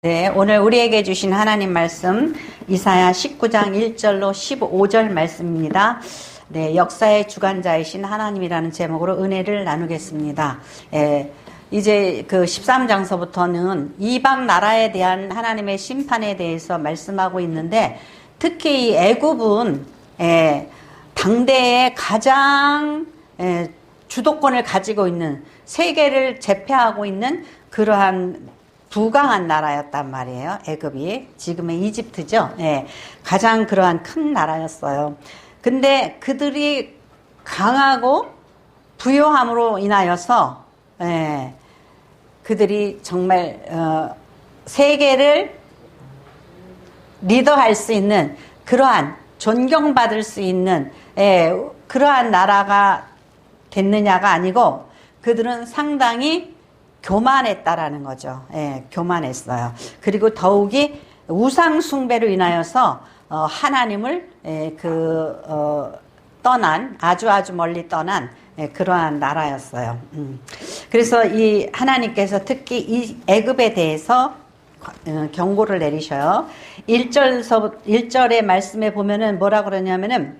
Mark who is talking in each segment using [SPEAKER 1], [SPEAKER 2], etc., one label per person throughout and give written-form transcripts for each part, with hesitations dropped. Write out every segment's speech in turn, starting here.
[SPEAKER 1] 네, 오늘 우리에게 주신 하나님 말씀 이사야 19장 1절로 15절 말씀입니다. 네, 역사의 주관자이신 하나님이라는 제목으로 은혜를 나누겠습니다. 이제 그 13장서부터는 이방 나라에 대한 하나님의 심판에 대해서 말씀하고 있는데, 특히 이 애굽은 당대에 가장 주도권을 가지고 있는, 세계를 제패하고 있는 그러한 부강한 나라였단 말이에요. 애굽이 지금의 이집트죠. 가장 그러한 큰 나라였어요. 근데 그들이 강하고 부요함으로 인하여서 그들이 정말 세계를 리더할 수 있는, 그러한 존경받을 수 있는 그러한 나라가 됐느냐가 아니고, 그들은 상당히 교만했다라는 거죠. 교만했어요. 그리고 더욱이 우상 숭배로 인하여서 하나님을 떠난, 아주 멀리 떠난 그러한 나라였어요. 그래서 이 하나님께서 특히 이 애굽에 대해서 경고를 내리셔요. 1절의 말씀에 보면은 뭐라 그러냐면은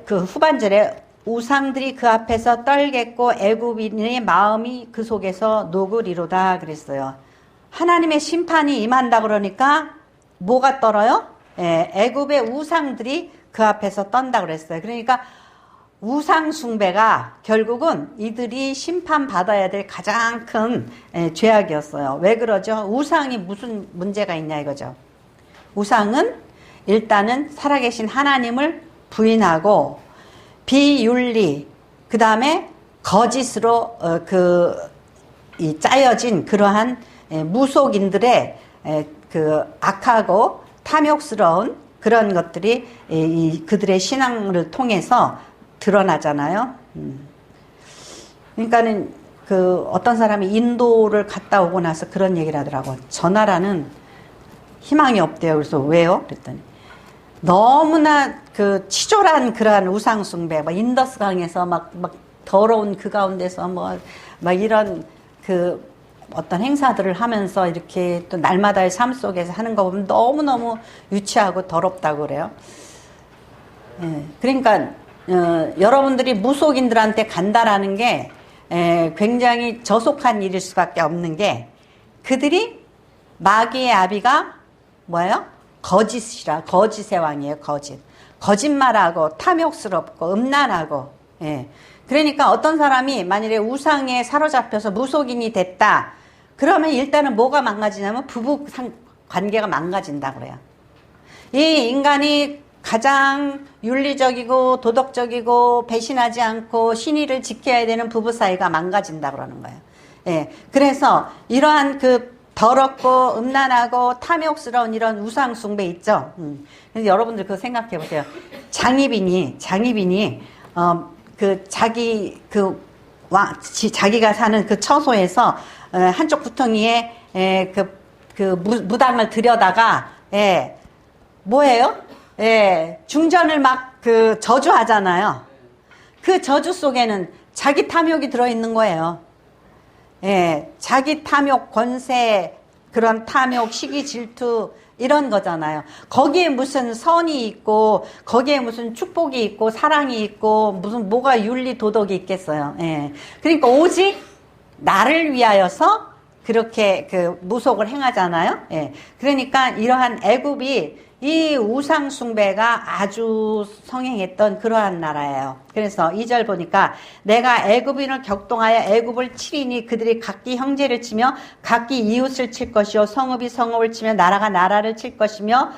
[SPEAKER 1] 그 후반절에 우상들이 그 앞에서 떨겠고 애굽인의 마음이 그 속에서 녹으리로다 그랬어요. 하나님의 심판이 임한다 그러니까 뭐가 떨어요? 애굽의 우상들이 그 앞에서 떤다 그랬어요. 그러니까 우상 숭배가 결국은 이들이 심판받아야 될 가장 큰 죄악이었어요. 왜 그러죠? 우상이 무슨 문제가 있냐 이거죠. 우상은 일단은 살아계신 하나님을 부인하고 비윤리, 그 다음에 거짓으로 짜여진 그러한 무속인들의 그 악하고 탐욕스러운 그런 것들이 그들의 신앙을 통해서 드러나잖아요. 그러니까는 그 어떤 사람이 인도를 갔다 오고 나서 그런 얘기를 하더라고. 저 나라는 희망이 없대요. 그래서 왜요? 그랬더니 너무나 그 치졸한 그러한 우상숭배, 막 인더스강에서 막 더러운 그 가운데서 막 이런 그 어떤 행사들을 하면서 이렇게 또 날마다의 삶 속에서 하는 거 보면 너무너무 유치하고 더럽다고 그래요. 그러니까 여러분들이 무속인들한테 간다라는 게 굉장히 저속한 일일 수밖에 없는 게, 그들이 마귀의 아비가 뭐예요? 거짓의 왕이에요. 거짓말하고 탐욕스럽고 음란하고. 그러니까 어떤 사람이 만일에 우상에 사로잡혀서 무속인이 됐다 그러면 일단은 뭐가 망가지냐면 부부 관계가 망가진다 그래요. 이 인간이 가장 윤리적이고 도덕적이고 배신하지 않고 신의를 지켜야 되는 부부 사이가 망가진다 그러는 거예요. 그래서 이러한 그 더럽고 음란하고 탐욕스러운 이런 우상 숭배 있죠. 그래서 여러분들 그거 생각해 보세요. 장희빈이 자기가 사는 그 처소에서 한쪽 구덩이에 무당을 들여다가 뭐예요? 중전을 막 그 저주하잖아요. 그 저주 속에는 자기 탐욕이 들어 있는 거예요. 자기 탐욕, 권세, 그런 탐욕, 시기, 질투 이런 거잖아요. 거기에 무슨 선이 있고, 거기에 무슨 축복이 있고, 사랑이 있고, 무슨 뭐가 윤리, 도덕이 있겠어요. 그러니까 오직 나를 위하여서 그렇게 그 무속을 행하잖아요. 그러니까 이러한 애굽이 이 우상 숭배가 아주 성행했던 그러한 나라예요. 그래서 2절 보니까 내가 애굽인을 격동하여 애굽을 치리니 그들이 각기 형제를 치며 각기 이웃을 칠 것이요 성읍이 성읍을 치며 나라가 나라를 칠 것이며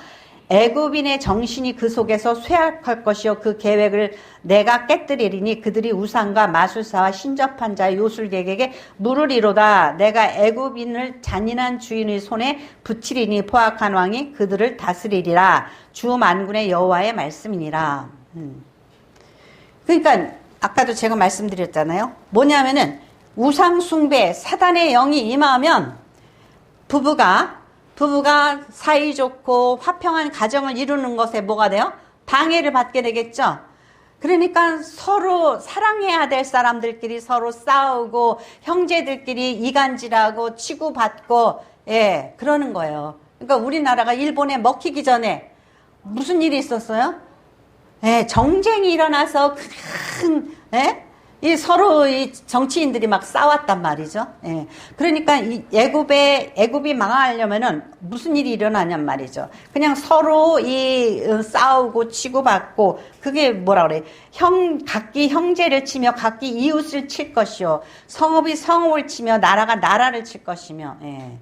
[SPEAKER 1] 애굽인의 정신이 그 속에서 쇠약할 것이요 그 계획을 내가 깨뜨리리니 그들이 우상과 마술사와 신접한 자의 요술객에게 물으리로다. 내가 애굽인을 잔인한 주인의 손에 붙이리니 포악한 왕이 그들을 다스리리라. 주 만군의 여호와의 말씀이니라. 그러니까 아까도 제가 말씀드렸잖아요. 뭐냐면은 우상 숭배, 사단의 영이 임하면 부부가 사이좋고 화평한 가정을 이루는 것에 뭐가 돼요? 방해를 받게 되겠죠. 그러니까 서로 사랑해야 될 사람들끼리 서로 싸우고 형제들끼리 이간질하고 치고받고 예, 그러는 거예요. 그러니까 우리나라가 일본에 먹히기 전에 무슨 일이 있었어요? 예, 정쟁이 일어나서 큰 예? 이 서로 이 정치인들이 막 싸웠단 말이죠. 예. 그러니까 이 애굽이 망하려면은 무슨 일이 일어나냔 말이죠. 그냥 서로 이 싸우고 치고받고 그게 뭐라 그래? 각기 형제를 치며 각기 이웃을 칠 것이요. 성읍이 성읍을 치며 나라가 나라를 칠 것이며. 예.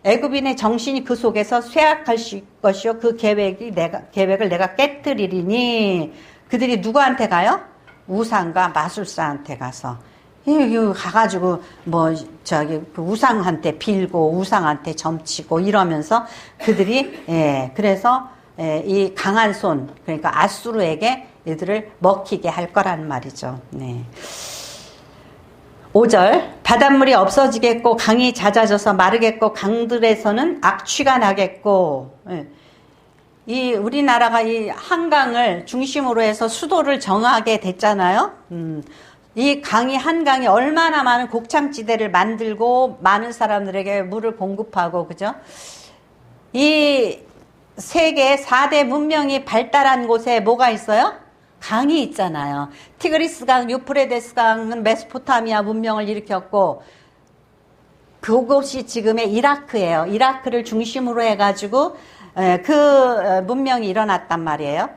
[SPEAKER 1] 애굽인의 정신이 그 속에서 쇠약할 것이요. 그 계획을 내가 깨뜨리리니 그들이 누구한테 가요? 우상과 마술사한테 가서 가가지고 그 우상한테 빌고 우상한테 점치고 이러면서 그들이 그래서 이 강한 손 그러니까 아수르에게 이들을 먹히게 할 거란 말이죠. 네. 5절 바닷물이 없어지겠고 강이 잦아져서 마르겠고 강들에서는 악취가 나겠고 이 우리나라가 이 한강을 중심으로 해서 수도를 정하게 됐잖아요. 이 한강이 얼마나 많은 곡창지대를 만들고 많은 사람들에게 물을 공급하고 그죠? 이 세계 4대 문명이 발달한 곳에 뭐가 있어요? 강이 있잖아요. 티그리스강, 유프레데스강은 메소포타미아 문명을 일으켰고 그곳이 지금의 이라크예요. 이라크를 중심으로 해가지고 그 문명이 일어났단 말이에요.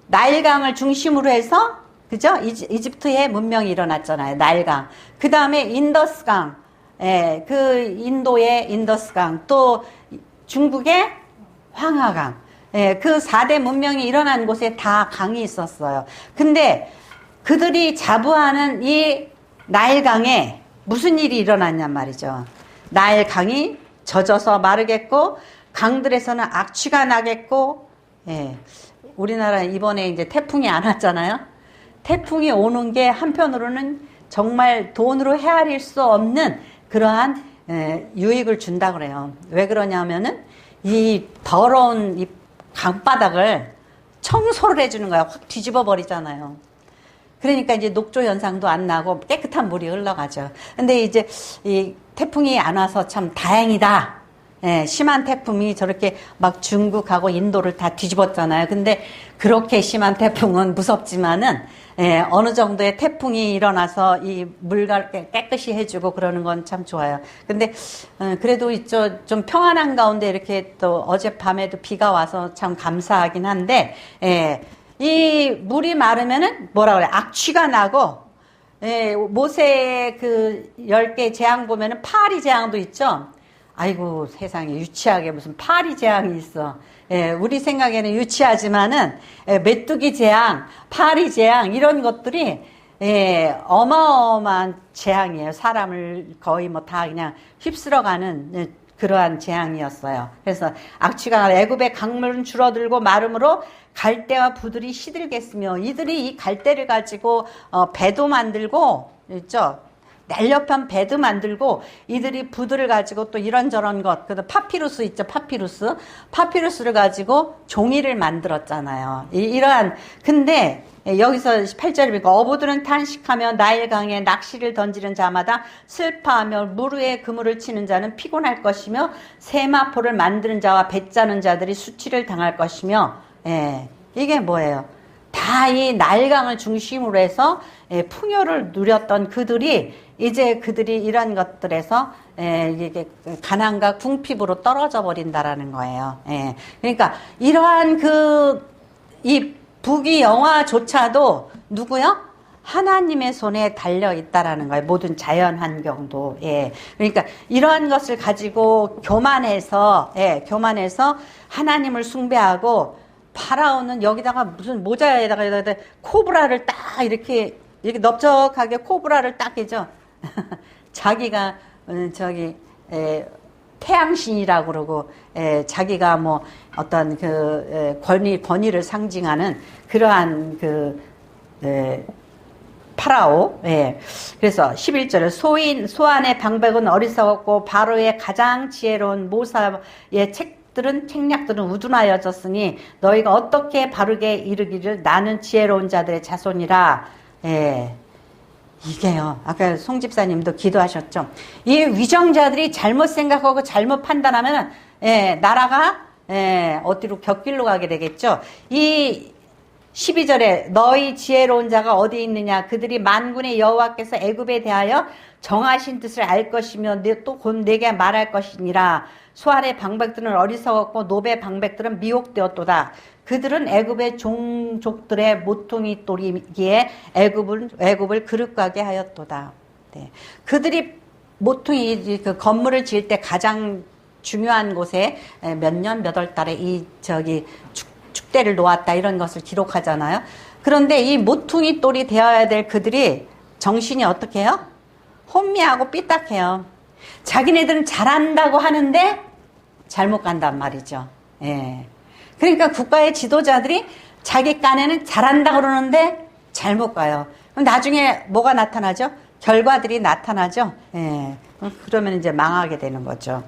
[SPEAKER 1] 나일강을 중심으로 해서 그죠? 이집트의 문명이 일어났잖아요. 나일강. 그 다음에 인더스강, 그 인도의 인더스강, 또 중국의 황하강. 그 4대 문명이 일어난 곳에 다 강이 있었어요. 근데 그들이 자부하는 이 나일강에 무슨 일이 일어났냔 말이죠. 나일강이 젖어서 마르겠고 강들에서는 악취가 나겠고, 우리나라 이번에 이제 태풍이 안 왔잖아요. 태풍이 오는 게 한편으로는 정말 돈으로 헤아릴 수 없는 그러한 유익을 준다 그래요. 왜 그러냐면은 이 더러운 이 강바닥을 청소를 해주는 거야. 확 뒤집어 버리잖아요. 그러니까 이제 녹조 현상도 안 나고 깨끗한 물이 흘러가죠. 근데 이제 이 태풍이 안 와서 참 다행이다. 심한 태풍이 저렇게 막 중국하고 인도를 다 뒤집었잖아요. 근데 그렇게 심한 태풍은 무섭지만은 어느 정도의 태풍이 일어나서 이 물을 깨끗이 해주고 그러는 건 참 좋아요. 근데 그래도 있죠. 좀 평안한 가운데 이렇게 또 어젯밤에도 비가 와서 참 감사하긴 한데 이 물이 마르면은 뭐라 그래? 악취가 나고 모세의 그 10개 재앙 보면은 파리 재앙도 있죠. 아이고 세상에 유치하게 무슨 파리 재앙이 있어. 우리 생각에는 유치하지만은 메뚜기 재앙, 파리 재앙 이런 것들이 어마어마한 재앙이에요. 사람을 거의 뭐 다 그냥 휩쓸어가는 그러한 재앙이었어요. 그래서 악취가 애굽의 강물은 줄어들고 마름으로 갈대와 부들이 시들겠으며 이들이 이 갈대를 가지고 배도 만들고 있죠. 날렵한 배도 만들고 이들이 부들을 가지고 또 이런저런 것, 그다음 파피루스 있죠, 파피루스를 가지고 종이를 만들었잖아요. 이러한 근데 여기서 8절에 보니까 어부들은 탄식하며 나일강에 낚시를 던지는 자마다 슬퍼하며 물 위에 그물을 치는 자는 피곤할 것이며 세마포를 만드는 자와 배 짜는 자들이 수치를 당할 것이며 이게 뭐예요? 다 이 나일강을 중심으로 해서 풍요를 누렸던 그들이 이제 그들이 이런 것들에서 이게 가난과 궁핍으로 떨어져 버린다라는 거예요. 그러니까 이러한 이 부귀 영화조차도 누구요? 하나님의 손에 달려 있다라는 거예요. 모든 자연 환경도. 그러니까 이러한 것을 가지고 교만해서 하나님을 숭배하고 파라오는 여기다가 무슨 모자에다가 코브라를 딱 이렇게 넓적하게 코브라를 딱 해죠. 자기가 태양신이라고 그러고 자기가 뭐 어떤 그 권위를 상징하는 그러한 파라오. 그래서 11절에 소안의 방백은 어리석었고 바로의 가장 지혜로운 모사의 책략들은 우둔하여졌으니 너희가 어떻게 바르게 이르기를 나는 지혜로운 자들의 자손이라. 예. 이게요. 아까 송 집사님도 기도하셨죠. 이 위정자들이 잘못 생각하고 잘못 판단하면 나라가 어디로 곁길로 가게 되겠죠. 이 12절에 너희 지혜로운 자가 어디 있느냐 그들이 만군의 여호와께서 애굽에 대하여 정하신 뜻을 알 것이며 또 곧 내게 말할 것이니라. 소알의 방백들은 어리석었고 노베의 방백들은 미혹되었도다. 그들은 애굽의 종족들의 모퉁이 돌이기에 애굽을 그릇가게 하였도다. 네. 그들이 모퉁이 그 건물을 지을 때 가장 중요한 곳에 몇 년 몇 월 달에 축대를 놓았다 이런 것을 기록하잖아요. 그런데 이 모퉁이 돌이 되어야 될 그들이 정신이 어떻게 해요? 혼미하고 삐딱해요. 자기네들은 잘한다고 하는데 잘못 간단 말이죠. 예. 그러니까 국가의 지도자들이 자기 깐에는 잘한다고 그러는데 잘못 가요. 그럼 나중에 뭐가 나타나죠? 결과들이 나타나죠. 예. 그러면 이제 망하게 되는 거죠.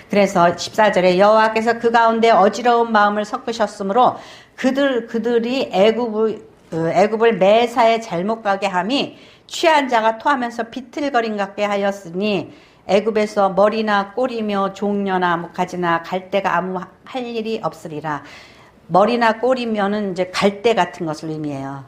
[SPEAKER 1] 그래서 14절에 여호와께서 그 가운데 어지러운 마음을 섞으셨으므로 그들이 애굽을 매사에 잘못 가게 함이 취한 자가 토하면서 비틀거림 같게 하였으니 애굽에서 머리나 꼬리며 종려나 목가지나 갈대가 아무 할 일이 없으리라. 머리나 꼬리면은 이제 갈대 같은 것을 의미해요.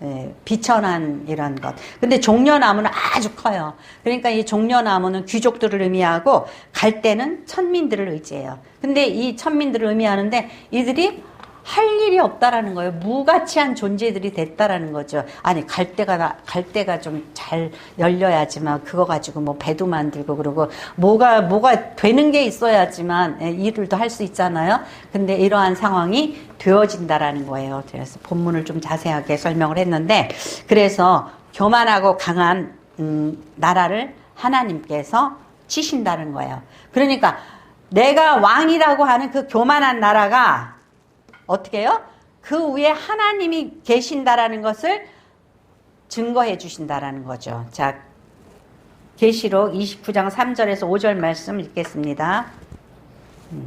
[SPEAKER 1] 예, 비천한 이런 것. 근데 종려나무는 아주 커요. 그러니까 이 종려나무는 귀족들을 의미하고 갈대는 천민들을 의지해요. 근데 이 천민들을 의미하는데 이들이 할 일이 없다라는 거예요. 무가치한 존재들이 됐다라는 거죠. 아니 갈대가 좀 잘 열려야지만 그거 가지고 뭐 배도 만들고 그러고 뭐가 되는 게 있어야지만 일을 더 할 수 있잖아요. 근데 이러한 상황이 되어진다라는 거예요. 그래서 본문을 좀 자세하게 설명을 했는데 그래서 교만하고 강한 나라를 하나님께서 치신다는 거예요. 그러니까 내가 왕이라고 하는 그 교만한 나라가 어떻게 해요? 그 위에 하나님이 계신다라는 것을 증거해 주신다라는 거죠. 자, 계시록 29장 3절에서 5절 말씀 읽겠습니다.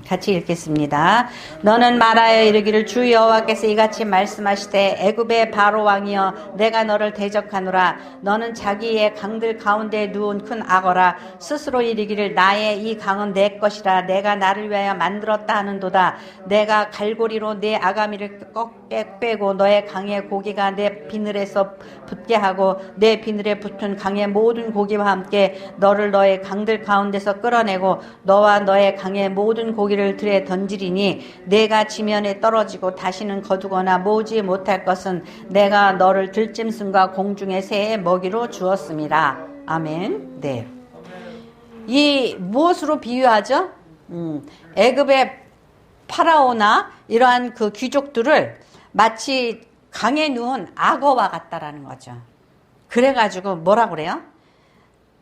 [SPEAKER 1] 같이 읽겠습니다. 너는 말하여 이르기를 주 여호와께서 이같이 말씀하시되 애굽의 바로 왕이여 내가 너를 대적하노라. 너는 자기의 강들 가운데 누운 큰 악어라. 스스로 이르기를 나의 이 강은 내 것이라. 내가 나를 위하여 만들었다 하는도다. 내가 갈고리로 내 아가미를 꺾게 빼고 너의 강의 고기가 내 비늘에서 붙게 하고 내 비늘에 붙은 강의 모든 고기와 함께 너를 너의 강들 가운데서 끌어내고 너와 너의 강의 모든 고기를 들에 던지리니 내가 지면에 떨어지고 다시는 거두거나 모으지 못할 것은 내가 너를 들짐승과 공중의 새의 먹이로 주었습니다. 아멘. 네. 이 무엇으로 비유하죠? 애굽의 파라오나 이러한 그 귀족들을 마치 강에 누운 악어와 같다라는 거죠. 그래가지고 뭐라 그래요?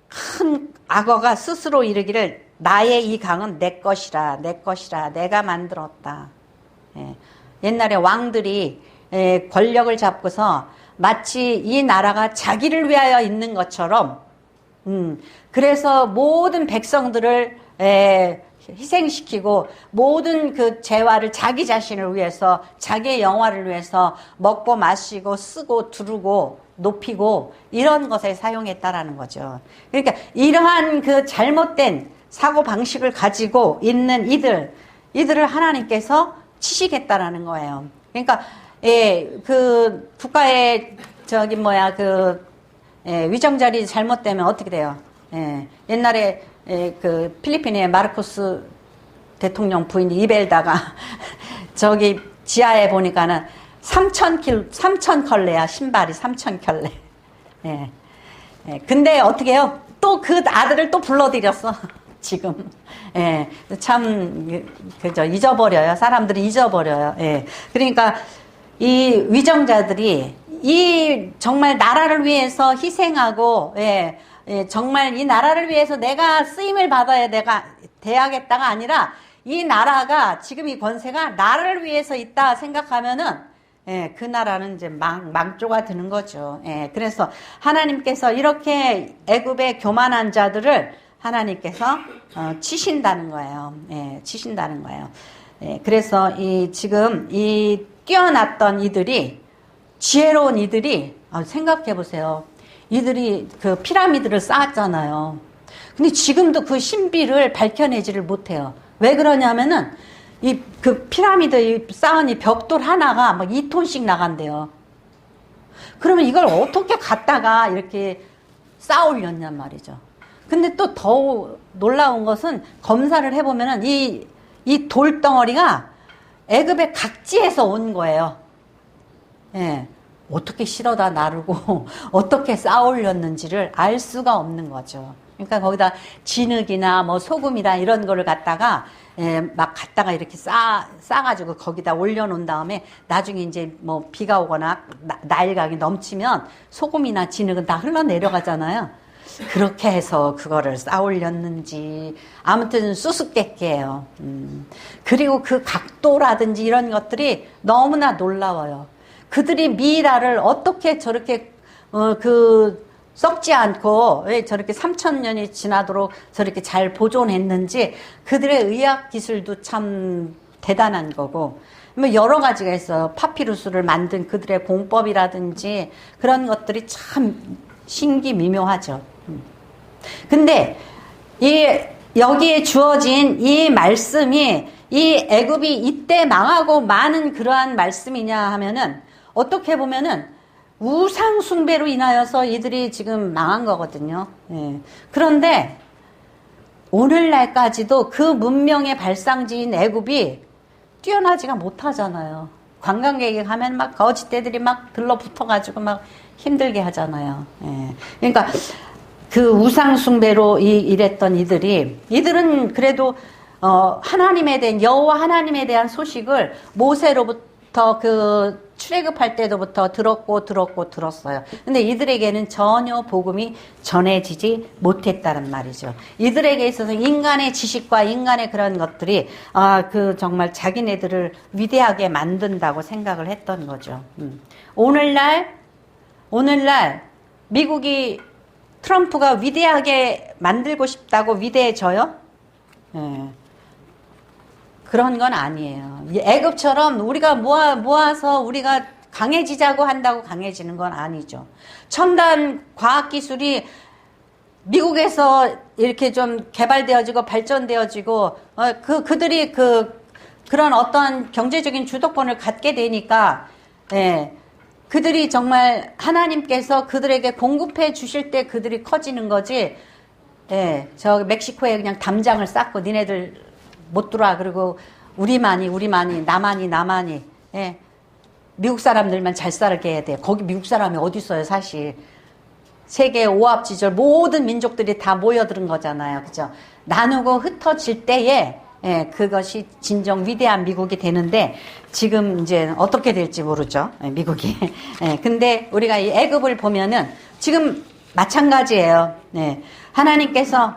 [SPEAKER 1] 큰 악어가 스스로 이르기를 나의 이 강은 내 것이라 내가 만들었다. 예. 옛날에 왕들이 권력을 잡고서 마치 이 나라가 자기를 위하여 있는 것처럼 그래서 모든 백성들을 희생시키고 모든 그 재화를 자기 자신을 위해서 자기의 영화를 위해서 먹고 마시고 쓰고 두르고 높이고 이런 것에 사용했다라는 거죠. 그러니까 이러한 그 잘못된 사고 방식을 가지고 있는 이들을 하나님께서 치시겠다라는 거예요. 그러니까 그 국가의 위정자리 잘못되면 어떻게 돼요? 옛날에 그 필리핀의 마르코스 대통령 부인 이벨다가 저기 지하에 보니까는 3,000켤레야 신발이 3,000켤레. 근데 어떻게 해요? 또 그 아들을 또 불러들였어. 지금. 참, 그죠. 잊어버려요. 사람들이 잊어버려요. 그러니까 이 위정자들이 이 정말 나라를 위해서 희생하고, 정말 이 나라를 위해서 내가 쓰임을 받아야 돼야겠다가 아니라 이 나라가 지금 이 권세가 나를 위해서 있다 생각하면은 그 나라는 이제 망조가 드는 거죠. 그래서 하나님께서 이렇게 애굽의 교만한 자들을 하나님께서 치신다는 거예요. 예, 치신다는 거예요. 예, 그래서 지금 뛰어났던 이들이, 지혜로운 이들이, 생각해 보세요. 이들이 그 피라미드를 쌓았잖아요. 근데 지금도 그 신비를 밝혀내지를 못해요. 왜 그러냐면은 그 피라미드 쌓은 이 벽돌 하나가 막 2톤씩 나간대요. 그러면 이걸 어떻게 갖다가 이렇게 쌓아 올렸냔 말이죠. 근데 또 더 놀라운 것은 검사를 해보면은 이 돌덩어리가 애굽의 각지에서 온 거예요. 예. 어떻게 실어다 나르고 어떻게 쌓아 올렸는지를 알 수가 없는 거죠. 그러니까 거기다 진흙이나 뭐 소금이나 이런 거를 갖다가 막 갖다가 이렇게 싸가지고 거기다 올려놓은 다음에 나중에 이제 뭐 비가 오거나 나일강이 넘치면 소금이나 진흙은 다 흘러내려가잖아요. 그렇게 해서 그거를 쌓아 올렸는지 아무튼 수수께끼예요. 그리고 그 각도라든지 이런 것들이 너무나 놀라워요. 그들이 미이라를 어떻게 저렇게 썩지 않고 왜 저렇게 3,000년이 지나도록 저렇게 잘 보존했는지 그들의 의학 기술도 참 대단한 거고 뭐 여러 가지가 있어요. 파피루스를 만든 그들의 공법이라든지 그런 것들이 참 신기미묘하죠. 근데 여기에 주어진 이 말씀이 이 애굽이 이때 망하고 많은 그러한 말씀이냐 하면은 어떻게 보면은 우상 숭배로 인하여서 이들이 지금 망한 거거든요. 예. 그런데 오늘날까지도 그 문명의 발상지인 애굽이 뛰어나지가 못하잖아요. 관광객이 가면 막 거짓대들이 막 들러붙어가지고 막 힘들게 하잖아요. 예. 그러니까 그 우상 숭배로 이랬던 이들은 그래도 하나님에 대한 여호와 하나님에 대한 소식을 모세로부터 그 출애굽할 때부터 들었어요. 근데 이들에게는 전혀 복음이 전해지지 못했다는 말이죠. 이들에게 있어서 인간의 지식과 인간의 그런 것들이 정말 자기네들을 위대하게 만든다고 생각을 했던 거죠. 오늘날 미국이 트럼프가 위대하게 만들고 싶다고 위대해져요? 예. 그런 건 아니에요. 애굽처럼 우리가 모아서 우리가 강해지자고 한다고 강해지는 건 아니죠. 첨단 과학기술이 미국에서 이렇게 좀 개발되어지고 발전되어지고, 그들이 그런 어떤 경제적인 주도권을 갖게 되니까, 예. 그들이 정말 하나님께서 그들에게 공급해 주실 때 그들이 커지는 거지, 예. 저 멕시코에 그냥 담장을 쌓고 니네들 못 들어와. 그리고 우리만이, 나만이. 예. 미국 사람들만 잘 살게 해야 돼요. 거기 미국 사람이 어디 있어요, 사실. 세계 오합지졸 모든 민족들이 다 모여드는 거잖아요. 그죠? 나누고 흩어질 때에, 예, 그것이 진정 위대한 미국이 되는데, 지금 이제 어떻게 될지 모르죠. 예, 미국이. 예, 근데 우리가 이 애굽을 보면은 지금 마찬가지예요. 예. 하나님께서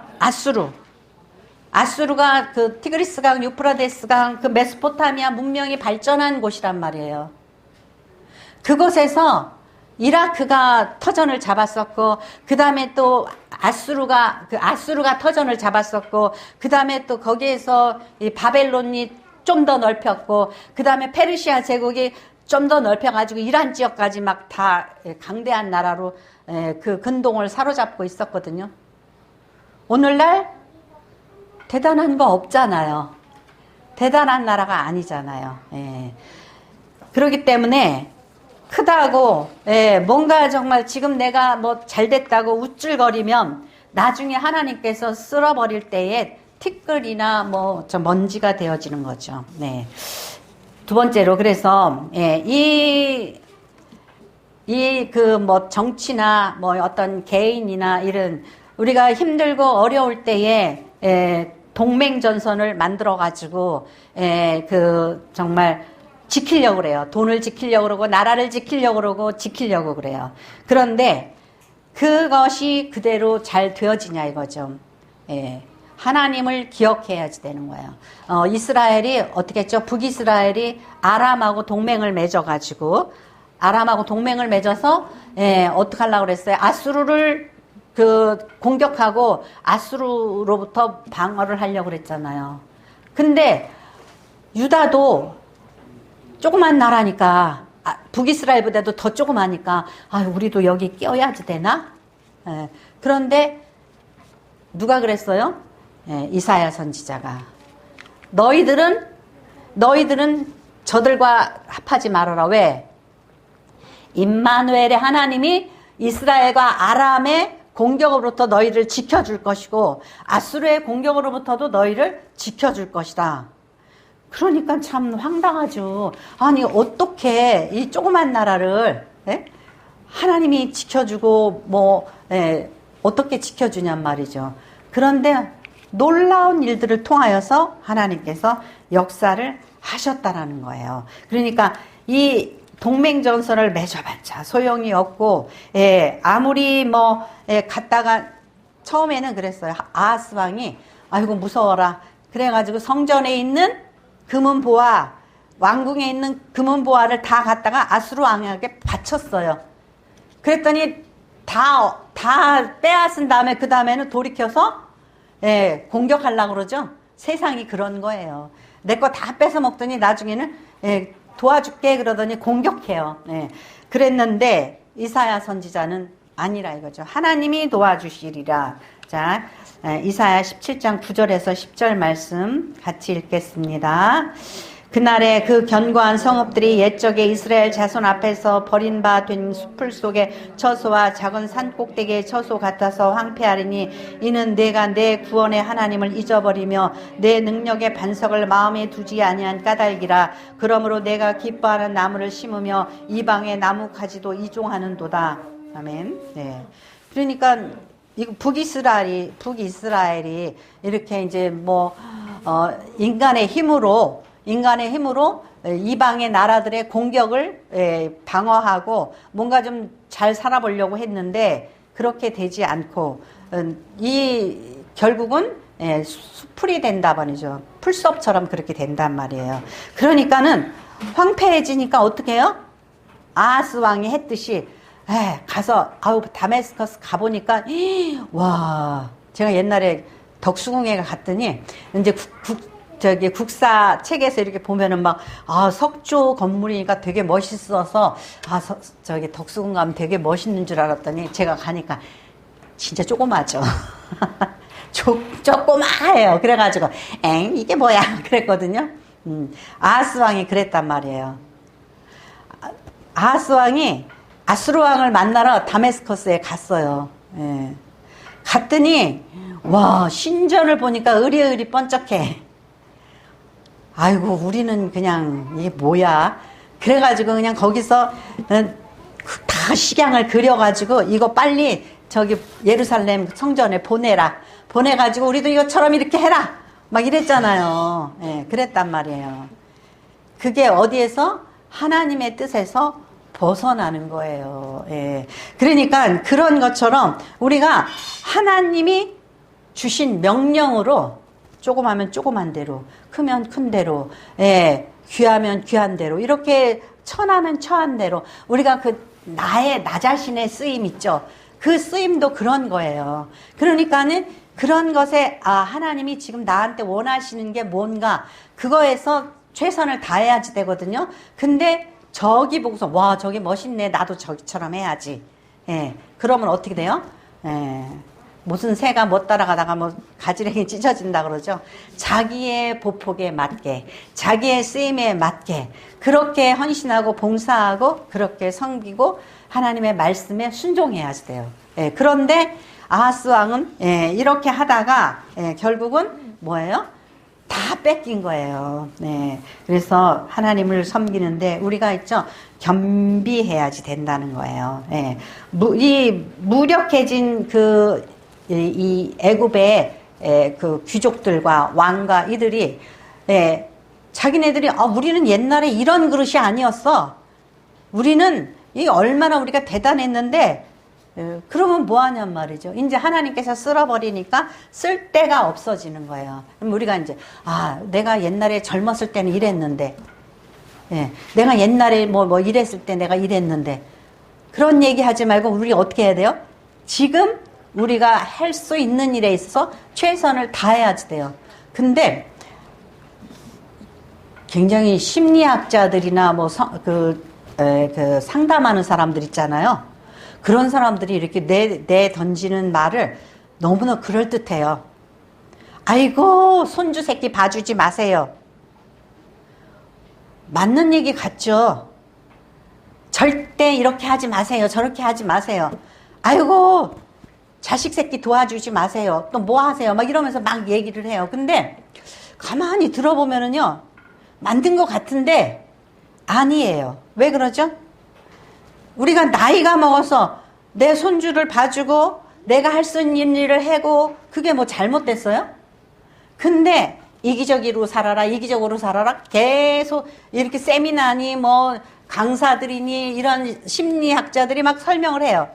[SPEAKER 1] 아수르가 그 티그리스강, 유프라데스강, 그 메소포타미아 문명이 발전한 곳이란 말이에요. 그곳에서 이라크가 터전을 잡았었고, 그 다음에 또 아수르가 터전을 잡았었고, 그 다음에 또 거기에서 이 바벨론이 좀 더 넓혔고, 그 다음에 페르시아 제국이 좀 더 넓혀가지고 이란 지역까지 막 다 강대한 나라로 그 근동을 사로잡고 있었거든요. 오늘날 대단한 거 없잖아요. 대단한 나라가 아니잖아요. 예. 그렇기 때문에 크다고, 예, 뭔가 정말 지금 내가 뭐 잘됐다고 우쭐거리면 나중에 하나님께서 쓸어버릴 때에 티끌이나 뭐 저 먼지가 되어지는 거죠. 네. 두 번째로, 그래서, 예, 그 뭐 정치나 뭐 어떤 개인이나 이런 우리가 힘들고 어려울 때에, 동맹전선을 만들어가지고, 정말 지키려고 그래요. 돈을 지키려고 그러고, 나라를 지키려고 그러고, 지키려고 그래요. 그런데 그것이 그대로 잘 되어지냐 이거죠. 하나님을 기억해야지 되는 거예요. 이스라엘이 어떻게 했죠? 북이스라엘이 아람하고 동맹을 맺어서, 어떻게 하려고 그랬어요? 아수르를 그 공격하고 아수르로부터 방어를 하려고 그랬잖아요. 근데 유다도 조그만 나라니까 북이스라엘보다도 더 조그마니까 우리도 여기 껴야지 되나? 그런데 누가 그랬어요? 이사야 선지자가 너희들은 저들과 합하지 말아라. 왜? 임마누엘의 하나님이 이스라엘과 아람의 공격으로부터 너희를 지켜줄 것이고 아수르의 공격으로부터도 너희를 지켜줄 것이다. 그러니까 참 황당하죠. 아니 어떻게 이 조그만 나라를 하나님이 지켜주고 어떻게 지켜주냔 말이죠. 그런데 놀라운 일들을 통하여서 하나님께서 역사를 하셨다라는 거예요. 그러니까 이 동맹전선을 맺어봤자 소용이 없고, 아무리 갔다가 처음에는 그랬어요. 아하스 왕이 아이고 무서워라. 그래가지고 성전에 있는 금은보화, 왕궁에 있는 금은보화를 다 갖다가 아수르 왕에게 바쳤어요. 그랬더니 다 빼앗은 다음에 그 다음에는 돌이켜서 공격하려고 그러죠. 세상이 그런 거예요. 내 거 다 뺏어 먹더니 나중에는 도와줄게 그러더니 공격해요. 그랬는데 이사야 선지자는 아니라 이거죠. 하나님이 도와주시리라. 자, 이사야 17장 9절에서 10절 말씀 같이 읽겠습니다. 그날에 그 견고한 성읍들이 옛적에 이스라엘 자손 앞에서 버린 바 된 숲풀 속의 처소와 작은 산 꼭대기의 처소 같아서 황폐하리니 이는 내가 내 구원의 하나님을 잊어버리며 내 능력의 반석을 마음에 두지 아니한 까닭이라. 그러므로 내가 기뻐하는 나무를 심으며 이방의 나무 가지도 이종하는도다. 아멘. 네. 그러니까 이거 북이스라엘이 이렇게 이제 인간의 힘으로 이방의 나라들의 공격을 방어하고 뭔가 좀 잘 살아보려고 했는데 그렇게 되지 않고 결국은 수풀이 된다 말이죠. 풀숲처럼 그렇게 된단 말이에요. 그러니까는 황폐해지니까 어떻게 해요? 아하스 왕이 했듯이 가서 다메스커스 가보니까 와, 제가 옛날에 덕수궁에 갔더니 이제 국사 책에서 이렇게 보면은 석조 건물이니까 되게 멋있어서 덕수궁 가면 되게 멋있는 줄 알았더니 제가 가니까 진짜 조그마죠. 조그마해요. 그래가지고 이게 뭐야 그랬거든요. 아하스 왕이 그랬단 말이에요. 아하스 왕이 아수르 왕을 만나러 다메스커스에 갔어요. 갔더니 와, 신전을 보니까 으리으리 번쩍해. 아이고 우리는 그냥 이게 뭐야. 그래가지고 그냥 거기서 다 식양을 그려가지고 이거 빨리 저기 예루살렘 성전에 보내가지고 우리도 이것처럼 이렇게 해라 막 이랬잖아요. 그랬단 말이에요. 그게 어디에서? 하나님의 뜻에서 벗어나는 거예요. 그러니까 그런 것처럼 우리가 하나님이 주신 명령으로 조그마면 조그만 대로, 크면 큰 대로, 귀하면 귀한 대로, 이렇게 처하면 처한 대로 우리가 나 자신의 쓰임 있죠. 그 쓰임도 그런 거예요. 그러니까는 그런 것에 하나님이 지금 나한테 원하시는 게 뭔가 그거에서 최선을 다해야지 되거든요. 근데 저기 보고서 와, 저기 멋있네, 나도 저기처럼 해야지. 그러면 어떻게 돼요? 무슨 새가 못 따라가다가 가지랭이 찢어진다 그러죠. 자기의 보폭에 맞게, 자기의 쓰임에 맞게 그렇게 헌신하고 봉사하고 그렇게 섬기고 하나님의 말씀에 순종해야지 돼요. 그런데 아하스 왕은 이렇게 하다가 결국은 뭐예요? 다 뺏긴 거예요. 그래서 하나님을 섬기는데 우리가 있죠, 겸비해야지 된다는 거예요. 이 무력해진 이 애굽의 그 귀족들과 왕과 이들이 자기네들이 우리는 옛날에 이런 그릇이 아니었어. 우리는 이 얼마나 우리가 대단했는데 그러면 뭐 하냔 말이죠. 이제 하나님께서 쓸어버리니까 쓸 데가 없어지는 거예요. 그럼 우리가 이제 내가 옛날에 젊었을 때는 이랬는데, 내가 옛날에 뭐 이랬을 때 내가 이랬는데, 그런 얘기 하지 말고 우리 어떻게 해야 돼요? 지금 우리가 할 수 있는 일에 있어서 최선을 다해야지 돼요. 근데 굉장히 심리학자들이나 뭐 그 상담하는 사람들 있잖아요. 그런 사람들이 이렇게 내 던지는 말을 너무나 그럴듯해요. 아이고 손주 새끼 봐주지 마세요. 맞는 얘기 같죠. 절대 이렇게 하지 마세요. 저렇게 하지 마세요. 아이고 자식 새끼 도와주지 마세요. 또 뭐 하세요? 막 이러면서 막 얘기를 해요. 근데 가만히 들어보면은요, 만든 것 같은데 아니에요. 왜 그러죠? 우리가 나이가 먹어서 내 손주를 봐주고 내가 할 수 있는 일을 하고 그게 뭐 잘못됐어요? 근데 이기적으로 살아라, 이기적으로 살아라 계속 이렇게 세미나니 뭐 강사들이니 이런 심리학자들이 막 설명을 해요.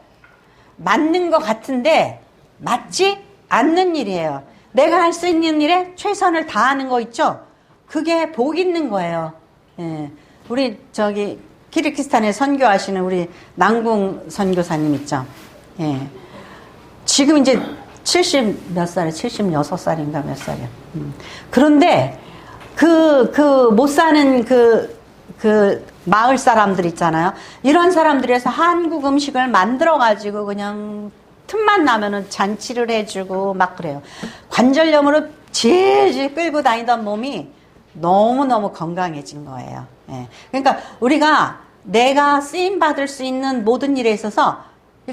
[SPEAKER 1] 맞는 것 같은데 맞지 않는 일이에요. 내가 할 수 있는 일에 최선을 다하는 거 있죠? 그게 복 있는 거예요. 예. 우리 저기 키르기스탄에 선교하시는 우리 남궁 선교사님 있죠? 예. 지금 이제 70 몇 살이에요? 76살인가 몇 살이에요? 그런데 못 사는 그 마을 사람들 있잖아요. 이런 사람들에서 한국 음식을 만들어가지고 그냥 틈만 나면은 잔치를 해주고 막 그래요. 관절염으로 질질 끌고 다니던 몸이 너무너무 건강해진 거예요. 예. 그러니까 우리가 내가 쓰임받을 수 있는 모든 일에 있어서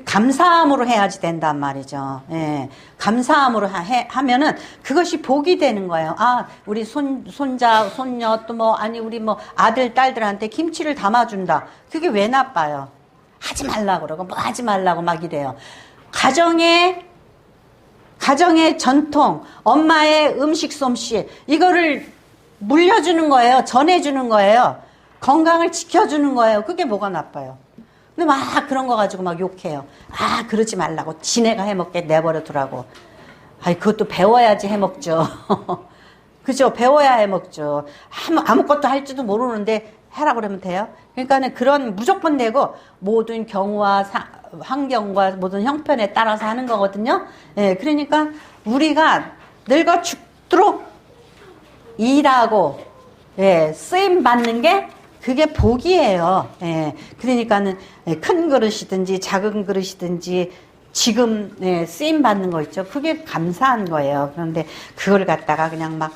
[SPEAKER 1] 감사함으로 해야지 된단 말이죠. 예. 감사함으로 하면은 그것이 복이 되는 거예요. 아, 우리 손자, 손녀, 또 뭐, 아니, 우리 뭐 아들, 딸들한테 김치를 담아준다. 그게 왜 나빠요? 하지 말라고 그러고, 뭐 하지 말라고 막 이래요. 가정의 전통, 엄마의 음식 솜씨, 이거를 물려주는 거예요. 전해주는 거예요. 건강을 지켜주는 거예요. 그게 뭐가 나빠요? 근데 막 그런 거 가지고 막 욕해요. 아, 그러지 말라고. 지네가 해먹게 내버려 두라고. 아이, 그것도 배워야지 해먹죠. 그죠? 배워야 해먹죠. 아무것도 할 줄도 모르는데 해라 그러면 돼요? 그러니까는 그런 무조건 되고 모든 경우와 환경과 모든 형편에 따라서 하는 거거든요. 예, 그러니까 우리가 늙어 죽도록 일하고, 예, 쓰임 받는 게 그게 복이에요. 예, 그러니까는 큰 그릇이든지 작은 그릇이든지 지금 쓰임 받는 거 있죠. 그게 감사한 거예요. 그런데 그걸 갖다가 그냥 막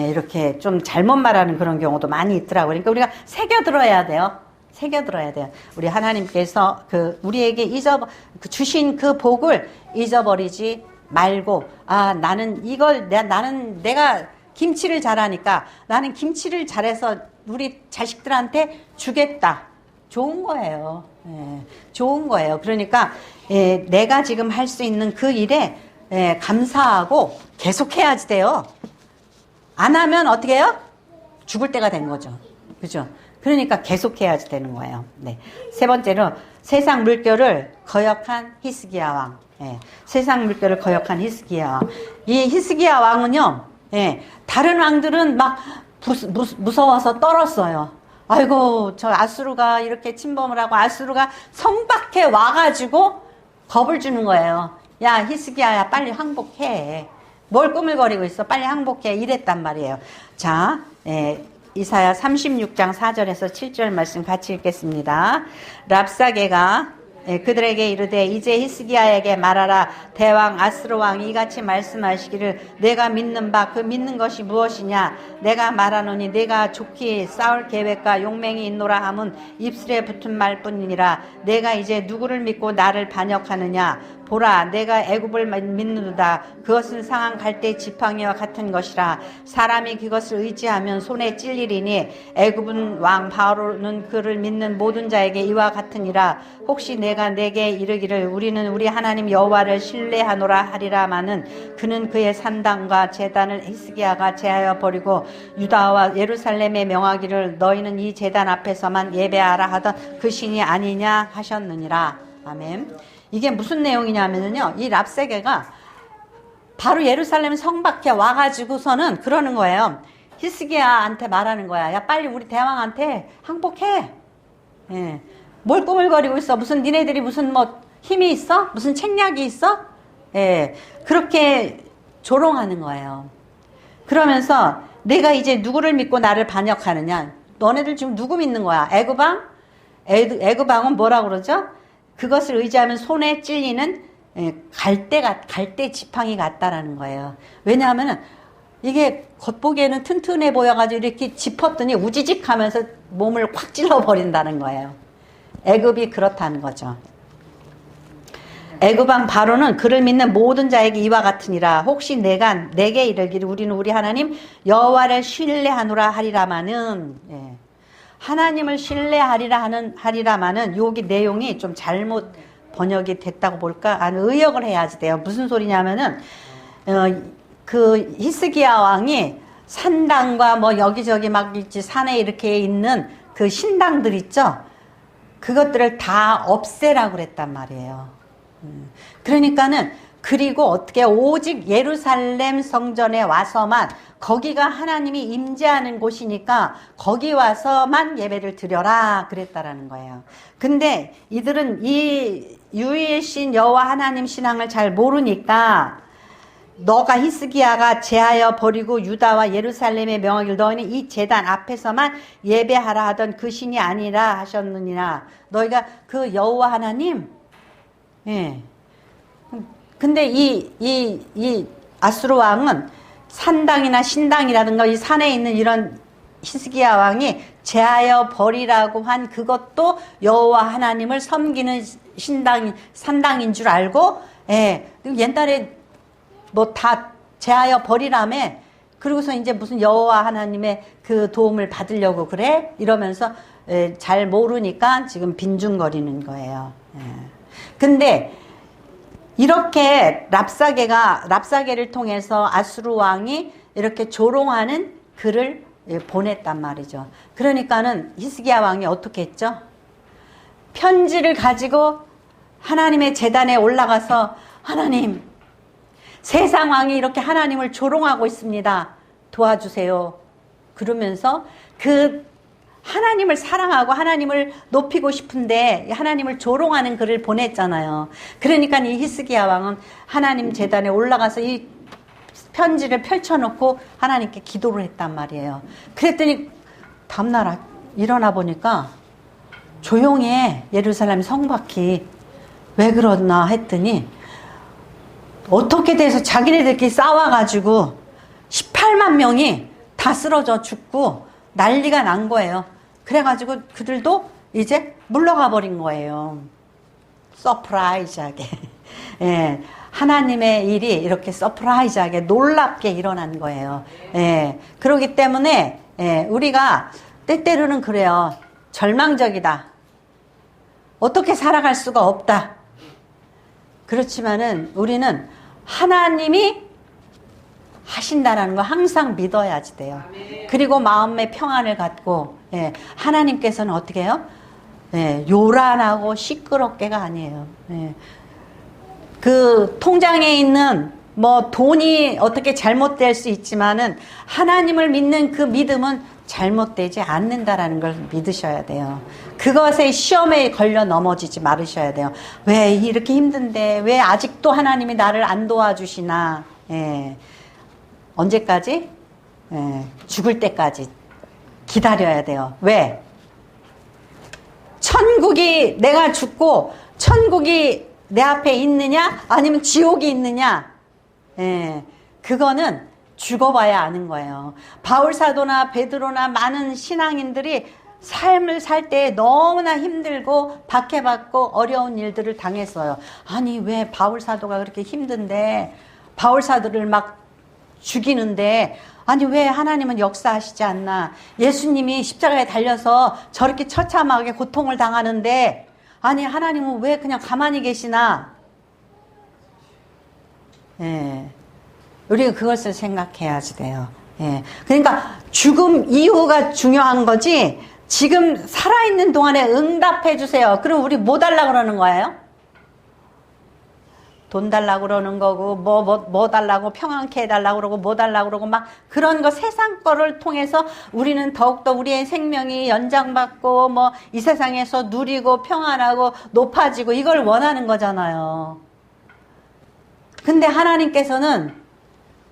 [SPEAKER 1] 이렇게 좀 잘못 말하는 그런 경우도 많이 있더라고요. 그러니까 우리가 새겨들어야 돼요. 새겨들어야 돼요. 우리 하나님께서 우리에게 주신 그 복을 잊어버리지 말고, 아, 나는 내가 김치를 잘하니까 나는 김치를 잘해서 우리 자식들한테 주겠다. 좋은 거예요. 예, 좋은 거예요. 그러니까 내가 지금 할 수 있는 그 일에 감사하고 계속해야지 돼요. 안 하면 어떻게 해요? 죽을 때가 된 거죠. 그죠? 그러니까 계속해야지 되는 거예요. 네. 세 번째로 세상 물결을 거역한 히스기야 왕. 예, 세상 물결을 거역한 히스기야 왕. 이 히스기야 왕은요, 다른 왕들은 막 무서워서 떨었어요. 아이고, 저 아수르가 이렇게 침범을 하고 아수르가 성 밖에 와가지고 겁을 주는 거예요. 야, 히스기야야, 빨리 항복해. 뭘 꾸물거리고 있어? 빨리 항복해. 이랬단 말이에요. 자, 이사야 36장 4절에서 7절 말씀 같이 읽겠습니다. 랍사게가 그들에게 이르되 이제 히스기야에게 말하라. 대왕 아스로 왕이 이같이 말씀하시기를 내가 믿는 바 그 믿는 것이 무엇이냐. 내가 말하노니 내가 좋게 싸울 계획과 용맹이 있노라 함은 입술에 붙은 말뿐이니라. 내가 이제 누구를 믿고 나를 반역하느냐. 보라, 내가 애굽을 믿는도다. 그것은 상한 갈대 지팡이와 같은 것이라. 사람이 그것을 의지하면 손에 찔리리니 애굽은 왕 바로는 그를 믿는 모든 자에게 이와 같으니라. 혹시 내가 내게 이르기를 우리는 우리 하나님 여호와를 신뢰하노라 하리라마는 그는 그의 산당과 제단을 히스기야가 제하여 버리고 유다와 예루살렘에 명하기를 너희는 이 제단 앞에서만 예배하라 하던 그 신이 아니냐 하셨느니라. 아멘. 이게 무슨 내용이냐면요, 이 랍세게가 바로 예루살렘 성 밖에 와가지고서는 그러는 거예요. 히스기야한테 말하는 거야. 야, 빨리 우리 대왕한테 항복해. 뭘 꾸물거리고 있어? 무슨 니네들이 무슨 뭐 힘이 있어? 무슨 책략이 있어? 예, 그렇게 조롱하는 거예요. 그러면서 내가 이제 누구를 믿고 나를 반역하느냐? 너네들 지금 누구 믿는 거야? 애굽왕? 애굽왕은 뭐라고 그러죠? 그것을 의지하면 손에 찔리는 갈대 지팡이 같다라는 거예요. 왜냐하면은 이게 겉보기에는 튼튼해 보여가지고 이렇게 짚었더니 우지직 하면서 몸을 콱 찔러버린다는 거예요. 애굽이 그렇다는 거죠. 애굽왕 바로는 그를 믿는 모든 자에게 이와 같으니라. 혹시 내게 이르기를 우리는 우리 하나님 여호와를 신뢰하노라 하리라마는, 예. 하나님을 하리라마는 여기 내용이 좀 잘못 번역이 됐다고 볼까? 의역을 해야지 돼요. 무슨 소리냐면은 그 히스기야 왕이 산당과 뭐 여기저기 막 있지, 산에 이렇게 있는 그 신당들 있죠? 그것들을 다 없애라고 그랬단 말이에요. 그러니까는, 그리고 어떻게 오직 예루살렘 성전에 와서만, 거기가 하나님이 임재하는 곳이니까 거기 와서만 예배를 드려라 그랬다라는 거예요. 근데 이들은 이 유일신 여호와 하나님 신앙을 잘 모르니까, 너가 히스기야가 제하여 버리고 유다와 예루살렘에 명하기를 너희는 이 제단 앞에서만 예배하라 하던 그 신이 아니라 하셨느니라. 너희가 그 여호와 하나님, 예. 근데 이 아수르 왕은 산당이나 신당이라든가 이 산에 있는 이런 히스기야 왕이 제하여 버리라고 한 그것도 여호와 하나님을 섬기는 산당인 줄 알고, 예. 옛날에 뭐 다 제하여 버리라며, 그러고서 이제 무슨 여호와 하나님의 그 도움을 받으려고 그래? 이러면서 잘 모르니까 지금 빈중거리는 거예요. 예. 근데 이렇게 랍사게를 통해서 아수르 왕이 이렇게 조롱하는 글을 보냈단 말이죠. 그러니까는 히스기야 왕이 어떻게 했죠? 편지를 가지고 하나님의 제단에 올라가서, 하나님, 세상 왕이 이렇게 하나님을 조롱하고 있습니다. 도와주세요. 그러면서 그 하나님을 사랑하고 하나님을 높이고 싶은데 하나님을 조롱하는 글을 보냈잖아요. 그러니까 이 히스기야 왕은 하나님 제단에 올라가서 이 편지를 펼쳐놓고 하나님께 기도를 했단 말이에요. 그랬더니 다음날 일어나 보니까 조용해, 예루살렘 성밖이. 왜 그러나 했더니 어떻게 돼서 자기네들끼리 싸워가지고 18만 명이 다 쓰러져 죽고 난리가 난 거예요. 그래가지고 그들도 이제 물러가 버린 거예요. 서프라이즈하게. 예, 하나님의 일이 이렇게 서프라이즈하게 놀랍게 일어난 거예요. 예, 그렇기 때문에 우리가 때때로는 그래요. 절망적이다. 어떻게 살아갈 수가 없다. 그렇지만은 우리는 하나님이 하신다라는 거 항상 믿어야지 돼요. 그리고 마음의 평안을 갖고, 하나님께서는 어떻게 해요? 요란하고 시끄럽게가 아니에요. 그 통장에 있는 뭐 돈이 어떻게 잘못될 수 있지만은 하나님을 믿는 그 믿음은 잘못되지 않는다라는 걸 믿으셔야 돼요. 그것에 시험에 걸려 넘어지지 말으셔야 돼요. 왜 이렇게 힘든데 왜 아직도 하나님이 나를 안 도와주시나. 언제까지? 죽을 때까지 기다려야 돼요. 왜? 천국이, 내가 죽고 천국이 내 앞에 있느냐 아니면 지옥이 있느냐, 그거는 죽어봐야 아는 거예요. 바울 사도나 베드로나 많은 신앙인들이 삶을 살 때 너무나 힘들고 박해받고 어려운 일들을 당했어요. 아니 왜 바울 사도가 그렇게 힘든데, 바울 사도를 막 죽이는데, 아니 왜 하나님은 역사하시지 않나. 예수님이 십자가에 달려서 저렇게 처참하게 고통을 당하는데 아니 하나님은 왜 그냥 가만히 계시나. 우리가 그것을 생각해야지 돼요. 그러니까 죽음 이후가 중요한 거지, 지금 살아있는 동안에 응답해 주세요. 그럼 우리 뭐 달라고 그러는 거예요? 돈 달라고 그러는 거고, 뭐 달라고, 평안케 해달라고 그러고, 뭐 달라고 그러고, 막 그런 거 세상 거를 통해서 우리는 더욱더 우리의 생명이 연장받고, 뭐 이 세상에서 누리고 평안하고 높아지고, 이걸 원하는 거잖아요. 근데 하나님께서는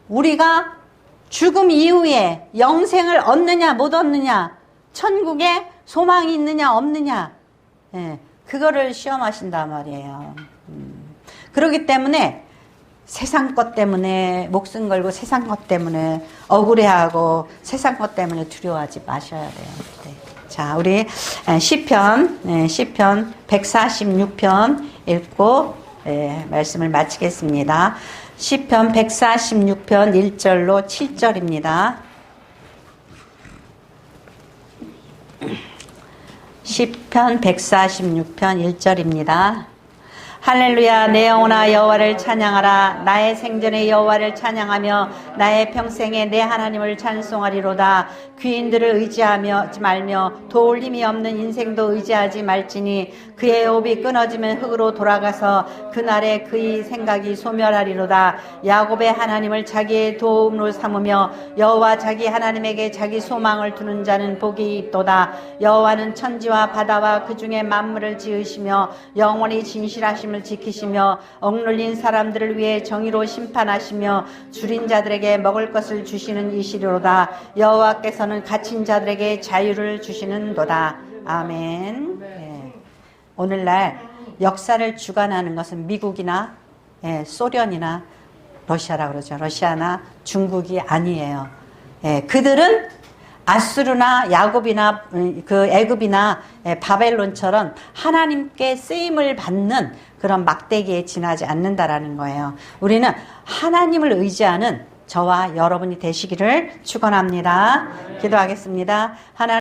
[SPEAKER 1] 우리가 죽음 이후에 영생을 얻느냐 못 얻느냐, 천국에 소망이 있느냐 없느냐, 예, 그거를 시험하신단 말이에요. 그렇기 때문에 세상 것 때문에 목숨 걸고 세상 것 때문에 억울해하고 세상 것 때문에 두려워하지 마셔야 돼요. 네. 자, 우리 시편 146편 읽고 말씀을 마치겠습니다. 시편 146편 1절로 7절입니다. 시편 146편 1절입니다. 할렐루야. 내 영혼아 여호와를 찬양하라. 나의 생전에 여호와를 찬양하며 나의 평생에 내 하나님을 찬송하리로다. 귀인들을 의지하지 말며 도울림이 없는 인생도 의지하지 말지니 그의 호흡이 끊어지면 흙으로 돌아가서 그날에 그의 생각이 소멸하리로다. 야곱의 하나님을 자기의 도움으로 삼으며 여호와 자기 하나님에게 자기 소망을 두는 자는 복이 있도다. 여호와는 천지와 바다와 그 중에 만물을 지으시며 영원히 진실하심을 지키시며 억눌린 사람들을 위해 정의로 심판하시며 줄인 자들에게 먹을 것을 주시는 이시로다. 여호와께서는 갇힌 자들에게 자유를 주시는도다. 아멘. 네. 오늘날 역사를 주관하는 것은 미국이나 소련이나 러시아라 그러죠. 러시아나 중국이 아니에요. 그들은 아수르나 야곱이나 그 애굽이나 바벨론처럼 하나님께 쓰임을 받는 그런 막대기에 지나지 않는다라는 거예요. 우리는 하나님을 의지하는 저와 여러분이 되시기를 축원합니다. 기도하겠습니다. 하나님